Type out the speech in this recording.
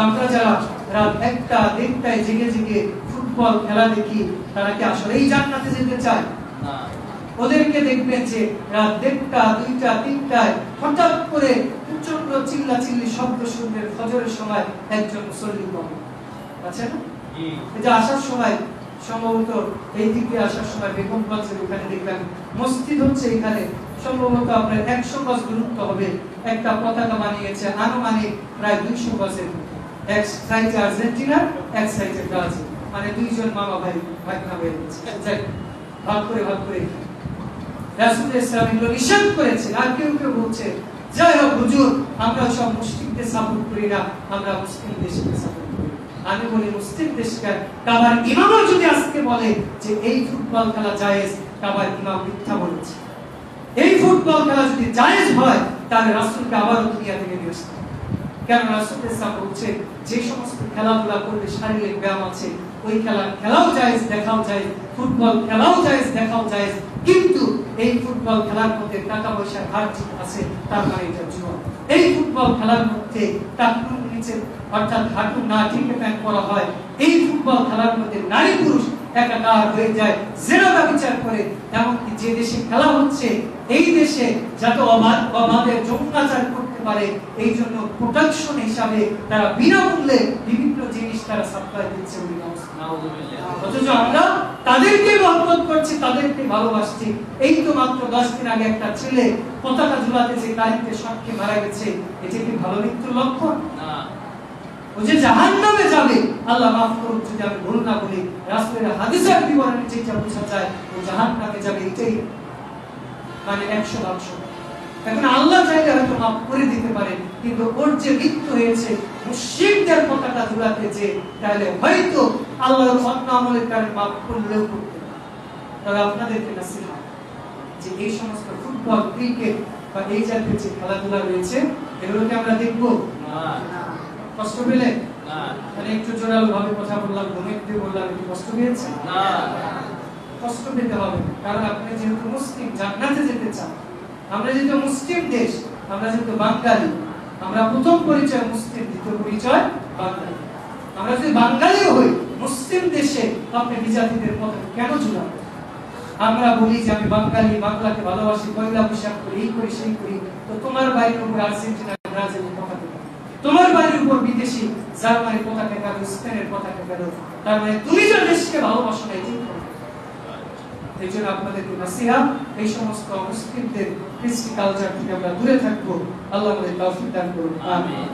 আমরা যারা রাত 1টা 1টায় জেগে জেগে ফুটবল খেলা দেখি, তারা কি আসলেই জান্নাতে যেতে চায়? না। ওদেরকে দেখবেন যে রাত 1টা 2টা 3টায় হঠাৎ করে প্রচন্ড চিল্লাচিল্লি শব্দ শুনবে, ফজরের সময় একজন মুসল্লি কমে আছে না? এই যে আসার সময় সম্ভবত এই দিকে আসার সময় বেগমগঞ্জের ওখানে দেখলাম মসজিদ হচ্ছে, এখানে সম্ভবত আপনার 100 গজ দূরত্ব হবে, একটা পতাকা বানিয়েছে আনুমানিক প্রায় 200 গজের, এক সাইডে আর্জেন্টিনা, এক সাইডে ব্রাজিল, মানে দুইজন মামা ভাই ভাগ হয়ে গেছে, ভাগ করে রাসূল ইসলাম এগুলো নিষেধ করেছে। আর কেউ কেউ বলছে যাই হোক হুজুর, আমরা সব মুসলিমদের সাপোর্ট করি না, আমরা মুসলিম দেশকে সাপোর্ট করি। আমি বলি মুসলিম দেশকে কাবার ইমামও যদি আজকে বলে যে এই ফুটবল খেলা জায়েজ, কাবার ইমাম মিথ্যা বলেছে। এই ফুটবল খেলা যদি জায়েজ হয় তাহলে রাসূলকে আবার দুনিয়া থেকে নিয়ে আসতে হবে। কেন রাসূল ইসলাম বলছে যে সমস্ত খেলাধুলা করলে শারীরিক ব্যায়াম আছে, ওই খেলাও জায়েজ, দেখাও জায়েজ, ফুটবল খেলাও জায়েজ, দেখাও জায়েজ, কিন্তু এই ফুটবল খেলার মধ্যে টাকা পয়সার ঘাটতি আছে, তার মানে এটা জুয়া। এই ফুটবল খেলার মধ্যে টাকুর নিচে অর্থাৎ হাঁটু না ঠিক প্যান্ট পরা হয়, এই ফুটবল খেলার মধ্যে নারী পুরুষ একাকার হয়ে যায়, জিনা বিচার করে। এমনকি যে দেশে খেলা হচ্ছে এই দেশে যাতে অবাধে যৌনাচার করতে পারে, এই জন্য প্রোটেকশন হিসাবে তারা বিনামূল্যে বিভিন্ন জিনিস তারা সাপ্লাই দিচ্ছে। অথচ আমরা তাদেরকে মহব্বত করছি, তাদেরকে ভালোবাসছি। এই তো মাত্র 10 দিন আগে একটা ছেলে পতাকা ঝুলাতে যে কারেন্টে শর্টকে মারা গেছে, এটা কি ভালো মৃত্যুর লক্ষণ? না। ও যে জাহান্নামে যাবে, আল্লাহ মাফ করুন যদি আমি ভুল না বলি, রাসূলের হাদিসের বিবরণে যেটা বোঝা যায় ও জাহান্নামে যাবে, এটাই মানে 100%। এখন আল্লাহ চাইলে হয়তো মাফ করে দিতে পারেন, কিন্তু ওর যে মৃত্যু হয়েছে মুশরিকদের পতাকা ঝুলাতে যে, তাহলে হয়তো আল্লাহর অন্য আমলের কারণে মাফ করলেও করতে পারে। তবে আপনাদেরকে নসিহত যে এই সমস্ত ফুটবল, ক্রিকেট বা এই জাতীয় যে খেলাধুলা রয়েছে এগুলোকে আমরা দেখবো না। কষ্ট পেলে না, মানে একটু জোরালো ভাবে কথা বললাম, ঘুমিয়ে বললাম, একটু কষ্ট পেয়েছে না? কষ্ট পেতে হবে, কারণ আপনি যেহেতু মুসলিম, জান্নাতে যেতে চান। আমরা যেহেতু মুসলিম দেশ, আমরা যেহেতু বাঙালি, আমরা প্রথম পরিচয় মুসলিম, দ্বিতীয় পরিচয় বাঙালি। আমরা যদি বাঙালিও হই, মুসলিম দেশে আপনি বিজাতিদের পতাকা কেন ঝুলাবেন? আমরা বলি যে আমি বাঙালি, বাংলাকে ভালোবাসি, পয়লা বৈশাখ করি, এই করি সেই করি, তো তোমার বাড়ির উপর আর্জেন্টিনা, ব্রাজিলের পতাকা, তোমার বাড়ির উপর বিদেশি জার্মানির পতাকা কেন, স্পেনের পতাকা কেন? তার মানে তুমি যে দেশকে ভালোবাসো না, এটাই। এই জন্য আপনাদেরকে নসিহত, এই সমস্ত মুসলিমদের কৃষ্টি কালচার থেকে আমরা দূরে থাকবো। আল্লাহ আমাদের তৌফিক দান করুন, আমিন।